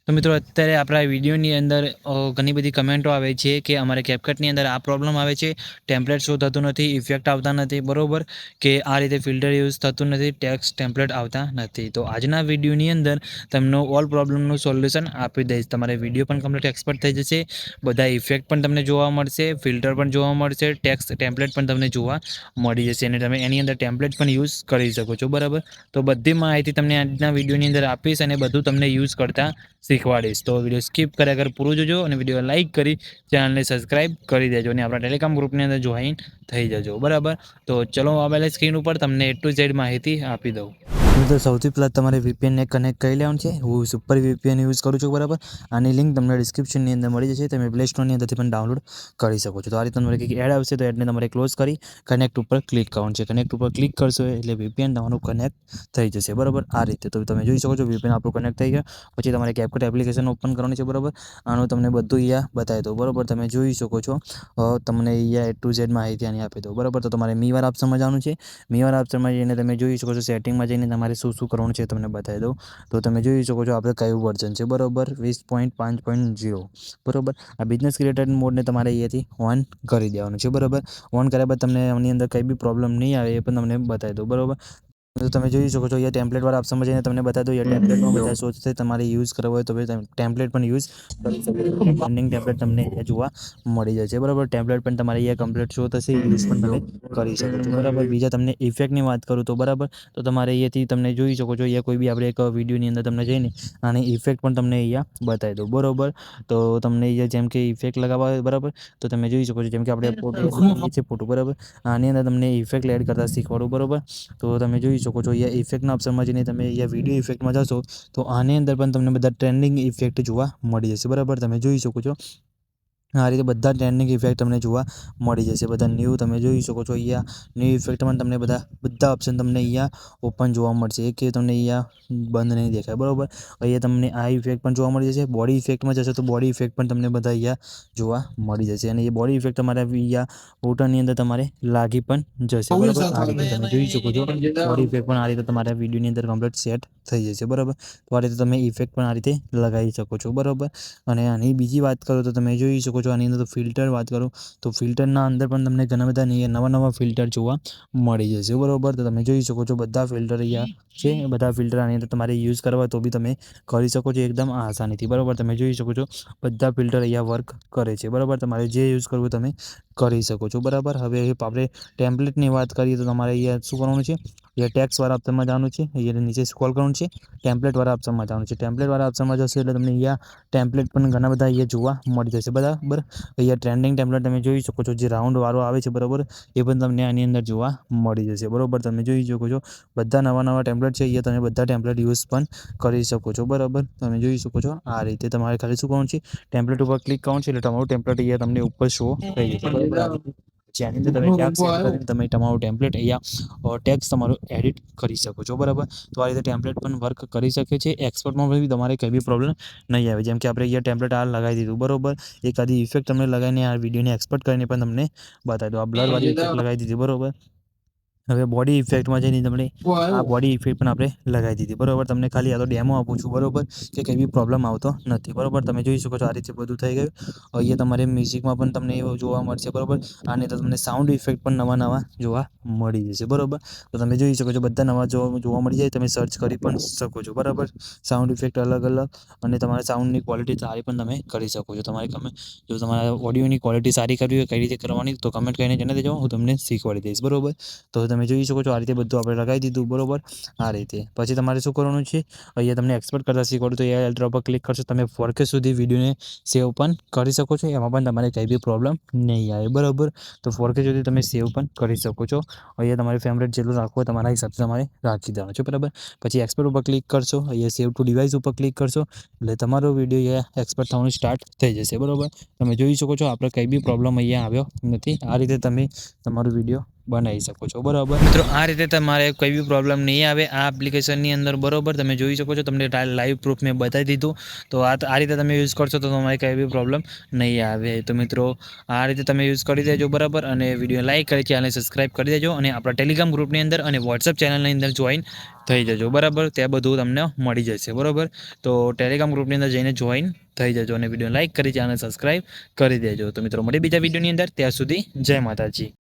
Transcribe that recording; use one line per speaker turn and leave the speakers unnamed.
તો મિત્રો અત્યારે આપણા વિડીયોની અંદર ઘણી બધી કમેન્ટો આવે છે કે અમારે કેપકટની અંદર આ પ્રોબ્લેમ આવે છે, ટેમ્પલેટ શો થતું નથી, ઇફેક્ટ આવતા નથી, બરોબર, કે આ રીતે ફિલ્ટર યુઝ થતું નથી, ટેક્સ્ટ ટેમ્પલેટ આવતા નથી. તો આજના વિડીયોની અંદર તમને ઓલ પ્રોબ્લેમનું સોલ્યુશન આપી દઈશ. તમારે વિડીયો પણ કમ્પ્લીટ એક્સપર્ટ થઈ જશે, બધા ઇફેક્ટ પણ તમને જોવા મળશે, ફિલ્ટર પણ જોવા મળશે, ટેક્સ્ટ ટેમ્પલેટ પણ તમને જોવા મળી જશે અને તમે એની અંદર ટેમ્પલેટ પણ યુઝ કરી શકો છો, બરાબર. તો બધી માહિતી તમને આજના વિડીયોની અંદર આપીશ અને બધું તમને યુઝ કરતા શીખવાડીશ. તો વિડીયો સ્કીપ કર્યા વગર પૂરું જોજો અને વિડીયો લાઇક કરી ચેનલને સબસ્ક્રાઇબ કરી દેજો અને આપણા ટેલિગ્રામ ગ્રુપની અંદર જોઈન થઈ જજો, બરાબર. તો ચલો મોબાઈલ સ્ક્રીન ઉપર તમને A to Z માહિતી આપી દઉં. તો સૌથી પહેલાં તમારે VPNને કનેક્ટ કરી લેવાનું છે. હું સુપર VPN યુઝ કરું છું, બરાબર. આની લિંક તમને ડિસ્ક્રિપ્શનની અંદર મળી જશે, તમે પ્લે સ્ટોરની અંદરથી પણ ડાઉનલોડ કરી શકો છો. તો આ રીતે તમારે કંઈક એડ આવશે તો એડને તમારે ક્લોઝ કરી કનેક્ટ ઉપર ક્લિક કરવાનું છે. કનેક્ટ ઉપર ક્લિક કરશો એટલે VPN તમારું કનેક્ટ થઈ જશે, બરાબર. આ રીતે તો તમે જોઈ શકો છો VPN આપણું કનેક્ટ થઈ ગયા. પછી તમારે કેપકટ એપ્લિકેશન ઓપન કરવાની છે, બરાબર. આનું તમને બધું અહીંયા બતાવી દો, બરાબર. તમે જોઈ શકો છો તમને અહીંયા A to Z માહિતી આની આપી દો, બરાબર. તો તમારે મીવાર ઓપ્શનમાં જવાનું છે. મીવાર ઓપ્શનમાં જઈને તમે જોઈ શકો છો સેટિંગમાં જઈને તમારે શું કરવાનું છે તમને બતાવી દઉં. તો તમે જોઈ શકો છો આપણે કયું વર્ઝન છે, બરાબર, 20.5.0, બરાબર. આ બિઝનેસ ક્રિએટર મોડને તમારે અહીંયાથી ઓન કરી દેવાનું છે, બરાબર. ઓન કર્યા બાદ તમને આની અંદર કંઈ બી પ્રોબ્લેમ નહીં આવે એ પણ તમને બતાવી દો, બરાબર. તો તમે જોઈ શકો છો અહીંયા ટેમ્પલેટવાળા ઓપ્શનમાં જઈને તમને બતાવી દો. અહીંયા ટેમ્પલેટમાં બધા શોધ છે, તમારે યુઝ કરવા હોય તો તમે ટેમ્પલેટ પણ યુઝ કરી શકો છો. ટ્રેન્ડિંગ ટેમ્પલેટ તમને અહીંયા જોવા મળી જશે, બરાબર. ટેમ્પલેટ પણ તમારે અહીંયા કમ્પ્લીટ શો થશે, યુઝ પણ તમે કરી શકો છો, બરાબર. બીજા તમને ઇફેક્ટની વાત કરું તો, બરાબર, તો તમારે અહીંયાથી તમને જોઈ શકો છો અહીંયા કોઈ બી આપણે એક વિડીયોની અંદર તમને જઈને અને ઇફેક્ટ પણ તમને અહીંયા બતાવી દો, બરાબર. તો તમને અહીંયા જેમ કે ઇફેક્ટ લગાવવા હોય, બરાબર, તો તમે જોઈ શકો છો જેમ કે આપણે ફોટો, બરાબર. આની અંદર તમને ઇફેક્ટ એડ કરતા શીખવાડું, બરાબર. તો તમે જોઈ શકો છો અહીંયા ઇફેક્ટના ઓપ્શનમાં જઈને તમે અહીંયા વિડીયો ઇફેક્ટમાં જશો તો આની અંદર પણ તમને બધા ટ્રેન્ડિંગ ઇફેક્ટ જોવા મળી જશે, બરાબર. તમે જોઈ શકો છો આ રીતે બધા ટ્રેન્ડિંગ ઇફેક્ટ તમને જોવા મળી જશે. બધા ન્યૂ તમે જોઈ શકો છો અહીંયા ન્યૂ ઇફેક્ટમાં તમને બધા ઓપ્શન તમને અહીંયા ઓપન જોવા મળશે, કે તમને અહીંયા બંધ નહીં દેખાય, બરાબર. અહીંયા તમને આ ઇફેક્ટ પણ જોવા મળી જશે. બોડી ઇફેક્ટમાં જશો તો બોડી ઇફેક્ટ પણ તમને બધા અહીંયા જોવા મળી જશે અને એ બોડી ઇફેક્ટ તમારે અહીંયા ફોટાની અંદર તમારે લાગી પણ જશે, બરાબર. આ રીતે તમે જોઈ શકો છો બોડી ઇફેક્ટ પણ આ રીતે તમારા વિડીયોની અંદર કમ્પ્લીટ સેટ થઈ જશે, બરાબર. તો આ રીતે તમે ઇફેક્ટ પણ આ રીતે લગાવી શકો છો, બરાબર. અને આની બીજી વાત કરો તો તમે જોઈ શકો છો આની અંદર તો ફિલ્ટર વાત કરું તો ફિલ્ટરના અંદર પણ તમને ઘણા બધા નવા ફિલ્ટર જોવા મળી જશે, બરાબર. તો તમે જોઈ શકો છો બધા ફિલ્ટર અહીંયા છે. બધા ફિલ્ટર આની અંદર તમારે યુઝ કરવા તો બી તમે કરી શકો છો એકદમ આસાનીથી, બરાબર. તમે જોઈ શકો છો બધા ફિલ્ટર અહીંયા વર્ક કરે છે, બરાબર. તમારે જે યુઝ કરવું તમે કરી શકો છો, બરાબર. હવે આપણે ટેમ્પલેટની વાત કરીએ તો તમારે અહીંયા શું કરવાનું છે, અહીંયા ટેક્સવાળા ઓપ્શનમાં જવાનું છે, અહીંયા નીચે સ્ક્રોલ કરવાનું છે, ટેમ્પલેટવાળા ઓપ્શનમાં જવાનું છે. ટેમ્પલેટવાળા ઓપ્શનમાં જશે એટલે તમને અહીંયા ટેમ્પલેટ પણ ઘણા બધા અહીંયા જોવા મળી જશે, બરાબર. અહીંયા ટ્રેન્ડિંગ ટેમ્પલેટ તમે જોઈ શકો છો જે રાઉન્ડવાળો આવે છે, બરાબર, એ પણ તમને આની અંદર જોવા મળી જશે, બરાબર. તમે જોઈ શકો છો બધા નવા ટેમ્પલેટ છે, અહીંયા તમે બધા ટેમ્પલેટ યુઝ પણ કરી શકો છો, બરાબર. તમે જોઈ શકો છો આ રીતે તમારે ખાલી શું કરવાનું છે, ટેમ્પલેટ ઉપર ક્લિક કરવાનું છે એટલે તમારું ટેમ્પલેટ અહીંયા તમને ઉપર શો થઈ જશે, બરાબર. જેની અંદર તમે ટેક્સ એડ કરીને તમે તમારું ટેમ્પલેટ અહીંયા ટેક્સ તમારું એડિટ કરી શકો છો, બરાબર. તો આ રીતે ટેમ્પલેટ પણ વર્ક કરી શકે છે. એક્સપર્ટમાં બી તમારે કંઈ બી પ્રોબ્લેમ નહીં આવે. જેમ કે આપણે અહીંયા ટેમ્પલેટ આ લગાવી દીધું, બરાબર. એકાદી ઇફેક્ટ તમે લગાવીને આ વિડીયોને એક્સપર્ટ કરીને પણ તમને બતાવી દો. આ બ્લરવાળી ઇફેક્ટ લગાવી દીધી, બરાબર. હવે બોડી ઇફેક્ટમાં જઈને તમને આ બોડી ઇફેક્ટ પણ આપણે લગાવી દીધી, બરાબર. તમને ખાલી આ તો ડેમો આપું છું, બરાબર, કે કંઈ બી પ્રોબ્લેમ આવતો નથી, બરાબર. તમે જોઈ શકો છો આ રીતે બધું થઈ ગયું. અહીંયા તમારે મ્યુઝિકમાં પણ તમને એવું જોવા મળશે, બરાબર. આની તો તમને સાઉન્ડ ઇફેક્ટ પણ નવા જોવા મળી જશે, બરાબર. તો તમે જોઈ શકો છો બધા નવા જોવા મળી જાય. તમે સર્ચ કરી પણ શકો છો, બરાબર. સાઉન્ડ ઇફેક્ટ અલગ અને તમારે સાઉન્ડની ક્વોલિટી સારી પણ તમે કરી શકો છો. જો તમારા ઓડિયોની ક્વોલિટી સારી કરવી હોય કઈ રીતે કરવાની તો કમેન્ટ કરીને જણાવી દેજો, હું તમને શીખવાડી દઈશ, બરાબર. તો તમે જોઈ શકો છો આ રીતે બધું આપણે લગાવી દીધું, બરાબર. આ રીતે પછી તમારે શું કરવાનું છે, અહીંયા તમને એક્સપોર્ટ કરતા શીખવાડું તો એ અલ્ટ્રા પર ક્લિક કરશો તમે 4K સુધી વિડીયોને સેવ પણ કરી શકો છો. એમાં પણ તમારે કંઈ બી પ્રોબ્લેમ નહીં આવે, બરાબર. તો 4K સુધી તમે સેવ પણ કરી શકો છો. અહીંયા તમારે ફ્રેમ રેટ જેટલું રાખવું હોય તમારા હિસાબથી તમારે રાખી દેવાનું છે, બરાબર. પછી એક્સપોર્ટ ઉપર ક્લિક કરશો, અહીંયા સેવ ટુ ડિવાઇસ ઉપર ક્લિક કરશો એટલે તમારો વિડીયો અહીંયા એક્સપોર્ટ થવાનું સ્ટાર્ટ થઈ જશે, બરાબર. તમે જોઈ શકો છો આપણે કંઈ બી પ્રોબ્લેમ અહીંયા આવ્યો નથી. આ રીતે તમે તમારો વિડીયો બનાવી શકો છો. બરાબર મિત્રો, આ રીતે તમારે કોઈ બી પ્રોબ્લેમ નહીં આવે આ એપ્લિકેશનની અંદર. બરાબર, તમે જોઈ શકો છો, તમને લાઈવ પ્રૂફ મેં બતાવી દીધું. તો આ રીતે તમે યુઝ કરશો તો તમારે કંઈ બી પ્રોબ્લેમ નહીં આવે. તો મિત્રો, આ રીતે તમે યુઝ કરી દેજો. બરાબર, અને વિડીયો લાઈક કરી, ચેનલ સબસ્ક્રાઈબ કરી દેજો, અને આપણા ટેલિગ્રામ ગ્રુપની અંદર અને વોટ્સઅપ ચેનલની અંદર જોઈન થઈ જજો. બરાબર, ત્યાં બધું તમને મળી જશે. બરાબર, તો ટેલિગ્રામ ગ્રુપની અંદર જઈને જોઈન થઈ જજો, અને વિડીયો લાઈક કરી, ચેનલ સબસ્ક્રાઈબ કરી દેજો. તો મિત્રો, મળીએ બીજા વિડીયોની અંદર. ત્યાં સુધી જય માતાજી.